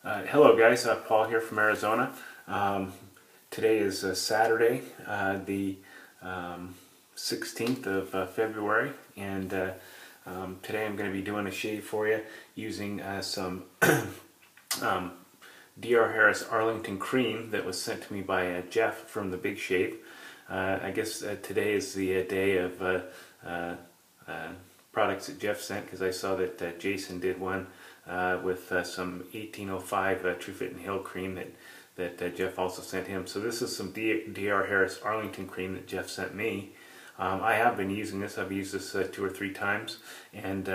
Hello guys, Paul here from Arizona. Today is Saturday, the 16th of February, and today I'm going to be doing a shave for you using some Dr. Harris Arlington Cream that was sent to me by Jeff from the Big Shave. I guess today is the day of products that Jeff sent, because I saw that Jason did one with some 1805 True Fit and Hill cream that Jeff also sent him. So this is some Dr. Harris Arlington cream that Jeff sent me. I have been using this. I've used this 2 or 3 times, and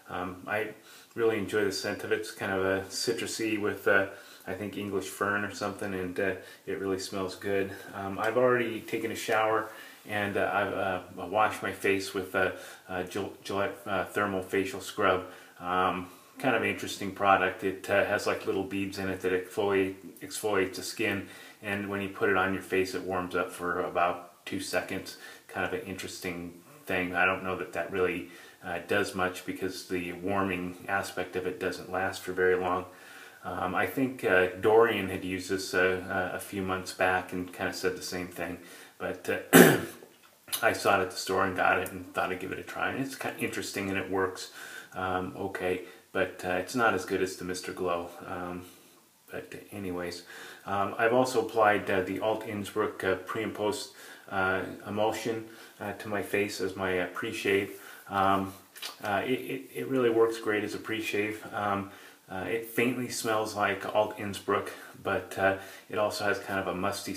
I really enjoy the scent of it. It's kind of a citrusy with I think English fern or something, and it really smells good. I've already taken a shower, and I've washed my face with Gillette Thermal Facial Scrub. Kind of an interesting product. It has like little beads in it that exfoliates the skin, and when you put it on your face it warms up for about 2 seconds. Kind of an interesting thing. I don't know that really does much, because the warming aspect of it doesn't last for very long. I think Dorian had used this a few months back and kind of said the same thing, but I saw it at the store and got it and thought I'd give it a try, and it's kind of interesting and it works okay, but it's not as good as the Mr. Glow. But anyways, I've also applied the Alt Innsbruck pre and post emulsion to my face as my pre-shave. It really works great as a pre-shave. It faintly smells like Alt Innsbruck, but it also has kind of a musty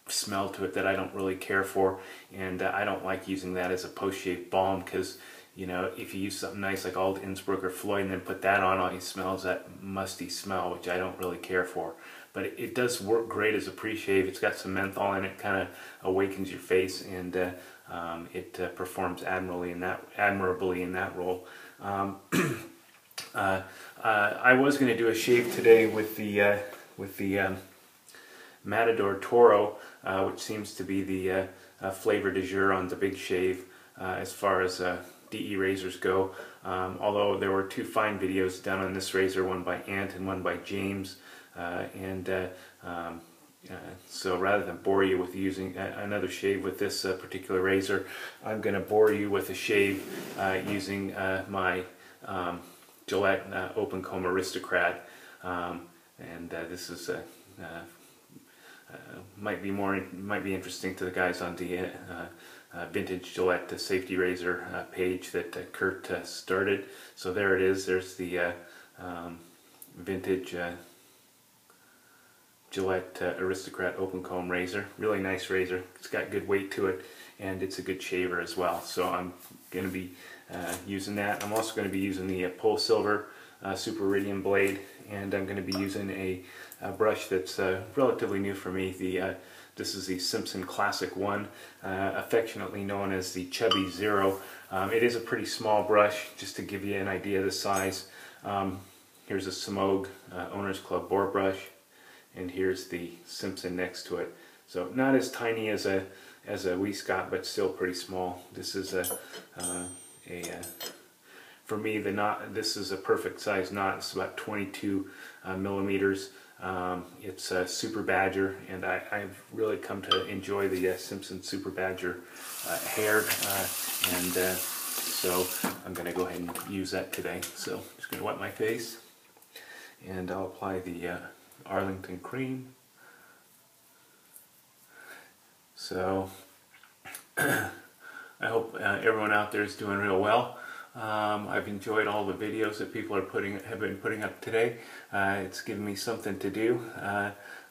smell to it that I don't really care for, and I don't like using that as a post-shave balm, because you know, if you use something nice like Alt Innsbruck or Floyd and then put that on, all you smell is that musty smell, which I don't really care for. But it does work great as a pre-shave. It's got some menthol in it, kind of awakens your face, and it performs admirably in that role. I was going to do a shave today with the Matador Toro, which seems to be the flavor du jour on the Big Shave as far as DE razors go. Although there were 2 fine videos done on this razor, one by Ant and one by James, so rather than bore you with using another shave with this particular razor, I'm going to bore you with a shave using my Gillette Open Comb Aristocrat, and this is might be interesting to the guys on the Vintage Gillette Safety Razor page that Kurt started. So there it is. There's the Vintage Gillette Aristocrat Open Comb Razor. Really nice razor. It's got good weight to it, and it's a good shaver as well. So I'm going to be using that. I'm also going to be using the Pole Silver Super Iridium blade, and I'm going to be using a brush that's relatively new for me. This is the Simpson Classic 1, affectionately known as the Chubby Zero. It is a pretty small brush, just to give you an idea of the size. Here's a Smogue Owners Club bore brush, and here's the Simpson next to it. So not as tiny as a Wee Scott, but still pretty small. This is for me, the knot. This is a perfect size knot. It's about 22 millimeters. It's a Super Badger, and I've really come to enjoy the Simpson Super Badger hair, and so I'm going to go ahead and use that today. So I'm just going to wet my face, and I'll apply the Arlington Cream. So I hope everyone out there is doing real well. I've enjoyed all the videos that people have been putting up today. It's given me something to do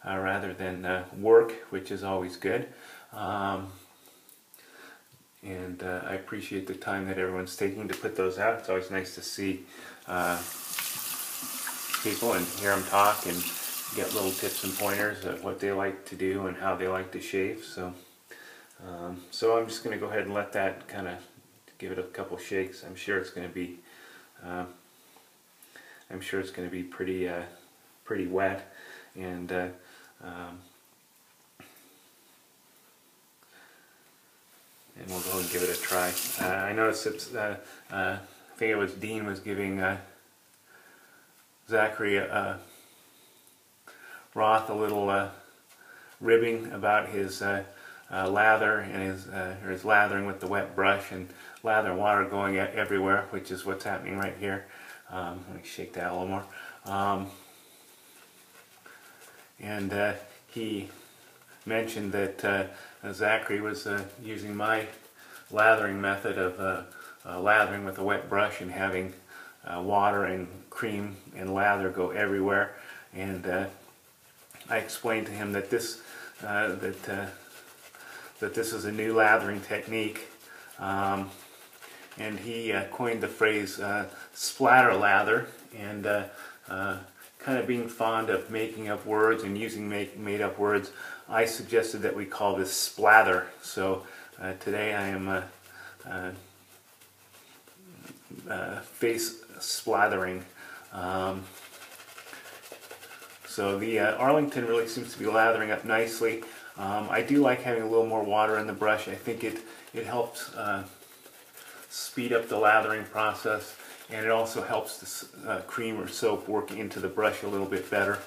rather than work, which is always good. And I appreciate the time that everyone's taking to put those out. It's always nice to see people and hear them talk and get little tips and pointers of what they like to do and how they like to shave. So I'm just going to go ahead and let that kind of give it a couple shakes. I'm sure it's going to be pretty wet, and we'll go and give it a try. I noticed it's I think it was Dean was giving Zachary Roth a little ribbing about his lather and his lathering with the wet brush, and lather and water going everywhere, which is what's happening right here. Let me shake that a little more. And he mentioned that Zachary was using my lathering method of lathering with a wet brush and having water and cream and lather go everywhere. And I explained to him that this is a new lathering technique, and he coined the phrase splatter lather. And kind of being fond of making up words and using made up words, I suggested that we call this splather. So today I am face splathering. So the Arlington really seems to be lathering up nicely. I do like having a little more water in the brush. I think it helps speed up the lathering process, and it also helps the cream or soap work into the brush a little bit better.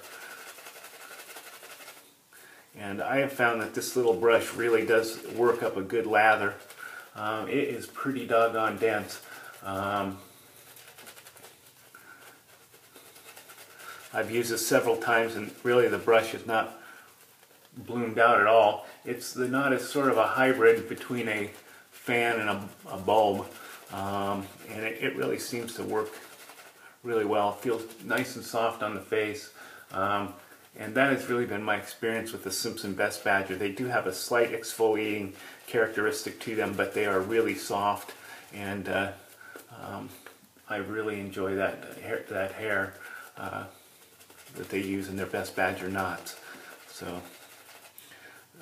And I have found that this little brush really does work up a good lather. It is pretty doggone dense. I've used this several times, and really the brush is not bloomed out at all. The knot is sort of a hybrid between a fan and a bulb, and it really seems to work really well. It feels nice and soft on the face, and that has really been my experience with the Simpson Best Badger. They do have a slight exfoliating characteristic to them, but they are really soft, and I really enjoy that hair that they use in their Best Badger knots. So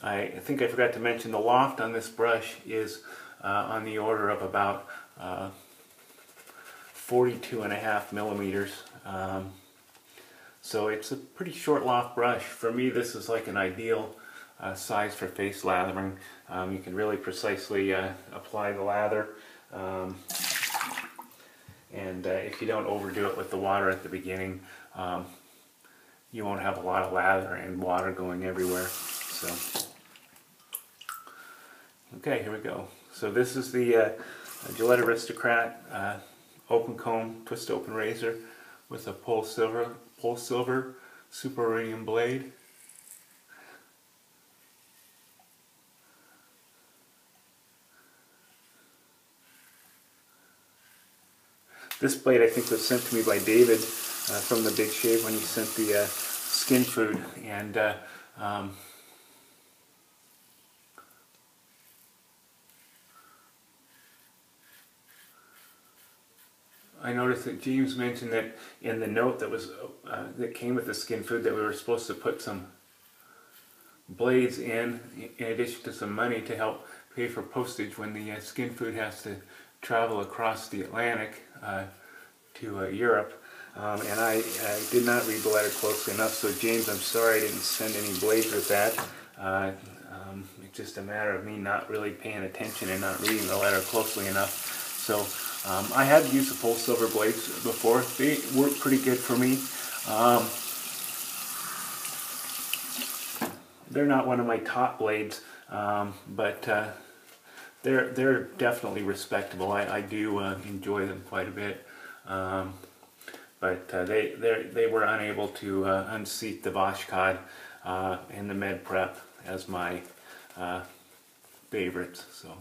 I think I forgot to mention the loft on this brush is on the order of about 42.5 millimeters. So it's a pretty short loft brush. For me, this is like an ideal size for face lathering. You can really precisely apply the lather, and if you don't overdo it with the water at the beginning, you won't have a lot of lather and water going everywhere. So, okay, here we go. So this is the Gillette Aristocrat open comb twist open razor with a pole silver super iridium blade. This blade I think was sent to me by David from the Big Shave when he sent the skin food, and I noticed that James mentioned that in the note that came with the skin food that we were supposed to put some blades in addition to some money to help pay for postage when the skin food has to travel across the Atlantic to Europe. And I did not read the letter closely enough, so James, I'm sorry I didn't send any blades with that. It's just a matter of me not really paying attention and not reading the letter closely enough. So I have used the full silver blades before. They work pretty good for me. They're not one of my top blades, but they're definitely respectable. I do enjoy them quite a bit. But they were unable to unseat the Vashkod and the Med Prep as my favorites. So.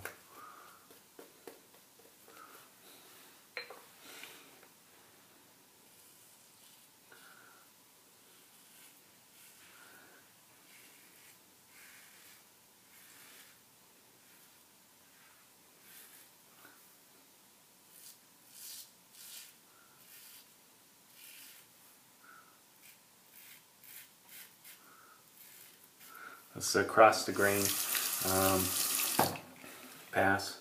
Let's across the grain pass.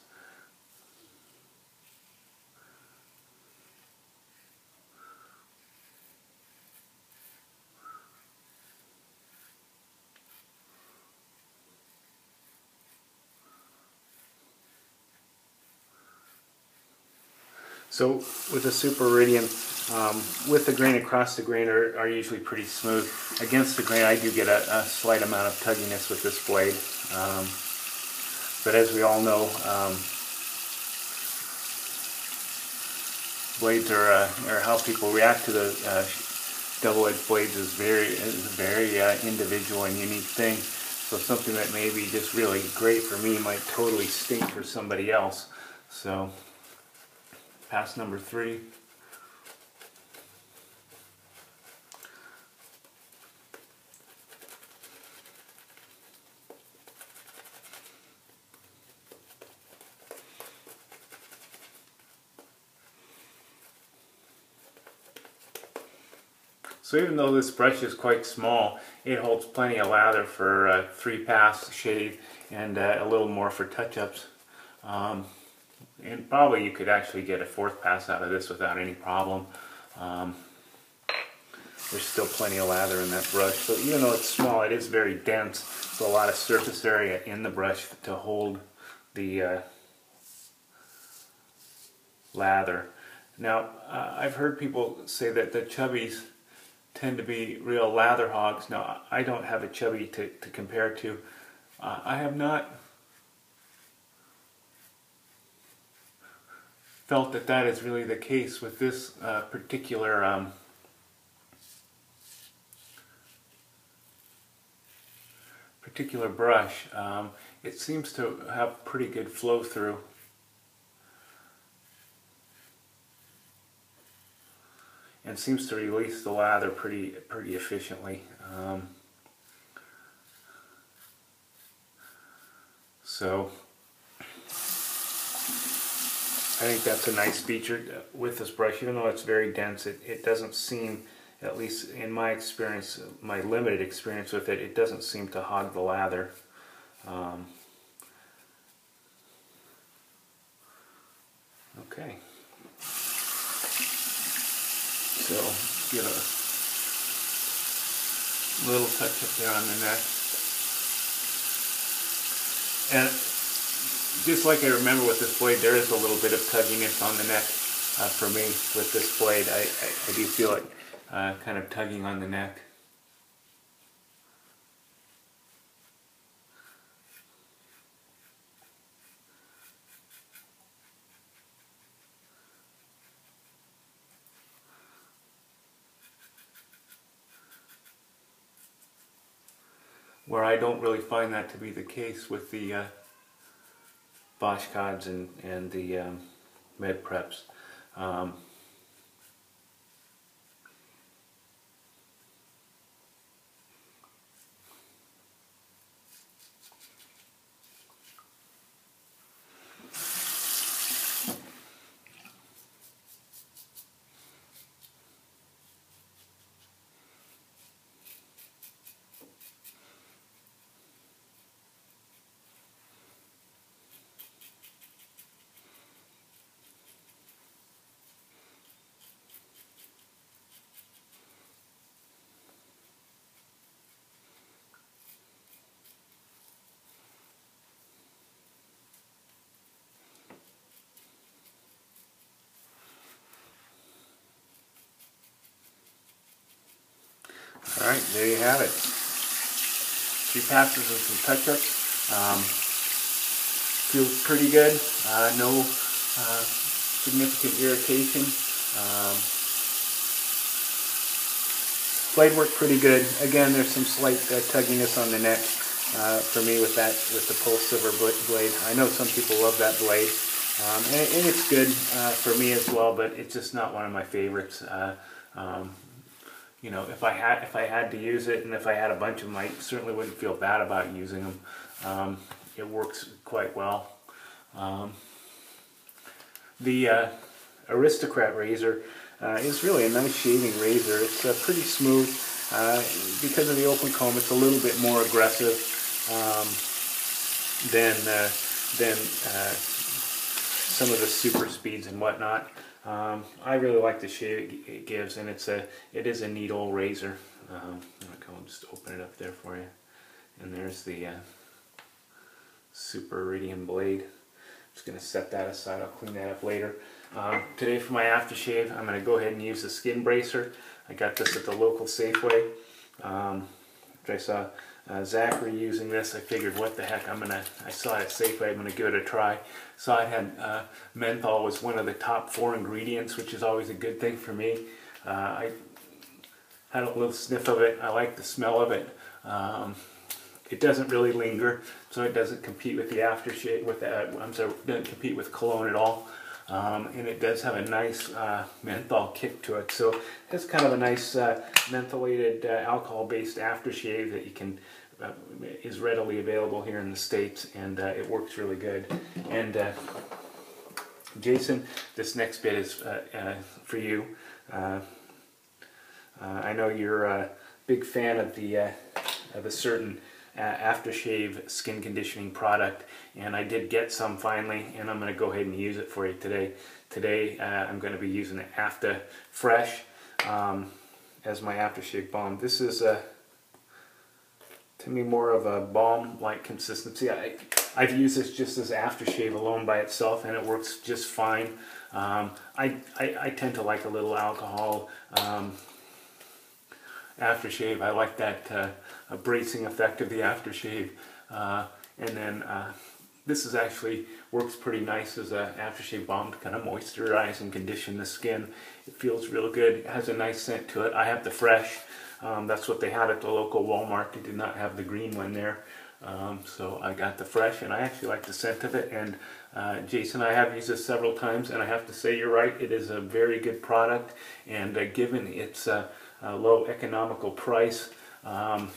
So with the Super Iridium, with the grain across the grain are usually pretty smooth. Against the grain I do get a slight amount of tugginess with this blade. But as we all know, blades are how people react to the double-edged blades is a very individual and unique thing. So something that may be just really great for me might totally stink for somebody else. So pass number 3. So even though this brush is quite small, it holds plenty of lather for 3-pass shave and a little more for touch-ups. And probably you could actually get a 4th pass out of this without any problem. There's still plenty of lather in that brush. So even though it's small, it is very dense. So a lot of surface area in the brush to hold the lather. Now, I've heard people say that the chubbies tend to be real lather hogs. Now, I don't have a chubby to compare to. I have not felt that that is really the case with this particular brush. It seems to have pretty good flow through. And seems to release the lather pretty efficiently. So I think that's a nice feature with this brush. Even though it's very dense, it doesn't seem, at least in my experience, my limited experience with it, it doesn't seem to hog the lather. Okay. So give a little touch up there on the neck. And just like I remember with this blade, there is a little bit of tugginess on the neck for me with this blade. I do feel it kind of tugging on the neck. Where I don't really find that to be the case with the Bosch Cods and the Med Preps. Alright, there you have it. 3 passes and some touch-ups. Feels pretty good. No significant irritation. Blade worked pretty good. Again, there's some slight tugginess on the neck for me with the Pulse Silver blade. I know some people love that blade, and it's good for me as well, but it's just not one of my favorites. You know, if I had to use it, and if I had a bunch of them, I certainly wouldn't feel bad about using them. It works quite well. The Aristocrat razor is really a nice shaving razor. It's pretty smooth. Because of the open comb, it's a little bit more aggressive than some of the super speeds and whatnot. I really like the shave it gives, and it is a neat old razor. I'll just open it up there for you. And there's the Super Iridium blade. Just going to set that aside. I'll clean that up later. Today for my aftershave, I'm going to go ahead and use the skin bracer. I got this at the local Safeway. I saw Zachary using this. I figured, what the heck, I saw it at Safeway, I'm going to give it a try. Saw it had menthol was one of the top 4 ingredients, which is always a good thing for me. I had a little sniff of it. I like the smell of it. It doesn't really linger, so it doesn't compete with the aftershave. Doesn't compete with cologne at all. And it does have a nice menthol kick to it. So it's kind of a nice mentholated alcohol-based aftershave that you can is readily available here in the States, and it works really good. And Jason, this next bit is for you. I know you're a big fan of a certain aftershave skin conditioning product, and I did get some finally, and I'm going to go ahead and use it for you today. Today I'm going to be using the Fresh as my aftershave balm. This is to me more of a balm-like consistency. I've used this just as aftershave alone by itself, and it works just fine. I tend to like a little alcohol aftershave. I like that bracing effect of the aftershave, and then this is actually works pretty nice as an aftershave balm to kind of moisturize and condition the skin. It feels real good. It has a nice scent to it. I have the Fresh. That's what they had at the local Walmart. They did not have the green one there, so I got the Fresh, and I actually like the scent of it. And Jason, I have used this several times, and I have to say you're right. It is a very good product, and given its low economical price, I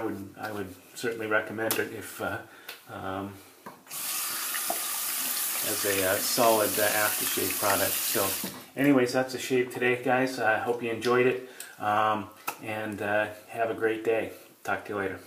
would certainly recommend it if as a solid aftershave product. So anyways, that's a shave today, guys. I hope you enjoyed it, and have a great day. Talk to you later.